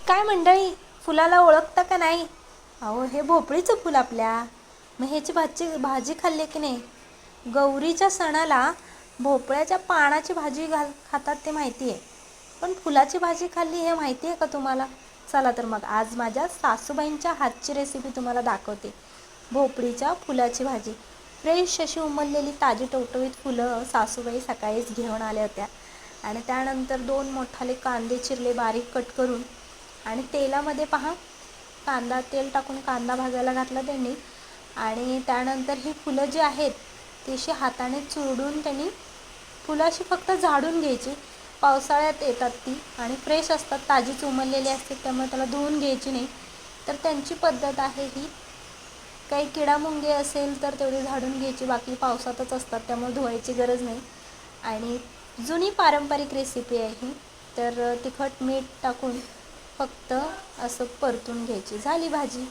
काय मंडळी, फुलाला ओळखता का नाही? अहो, हे भोपळीचं फुल आपल्या. मग ह्याची भाजी खाल्ली की नाही? गौरीच्या सणाला भोपळ्याच्या पानाची भाजी खातात ते माहिती आहे, पण फुलाची भाजी खाल्ली हे माहिती आहे का तुम्हाला? चला तर मग आज माझ्या सासूबाईंच्या हातची रेसिपी तुम्हाला दाखवते. भोपळीच्या फुलाची भाजी. फ्रेश अशी उमललेली ताजी टवटवीत फुलं सासूबाई सकाळीच घेऊन आल्या होत्या. आणि त्यानंतर 2 मोठाले कांदे चिरले बारीक कट करून, आणि तेलामध्ये पहा, कांदा तेल टाकून कांदा भाजायला घातला त्यांनी. आणि त्यानंतर ही फुलं जी आहेत ती अशी हाताने चुरडून त्यांनी फुलं अशी फक्त झाडून घ्यायची. पावसाळ्यात येतात ती आणि फ्रेश असतात, ताजीच उमललेली असते, त्यामुळे त्याला धुवून घ्यायची नाही. तर त्यांची पद्धत आहे ही. काही किडामुंगे असेल तर तेवढी झाडून घ्यायची, बाकी पावसातच असतात त्यामुळे धुवायची गरज नाही. आणि जुनी पारंपरिक रेसिपी आहे ही. तर तिखट मीठ टाकून फक्त असं परतून घ्यायची, झाली भाजी.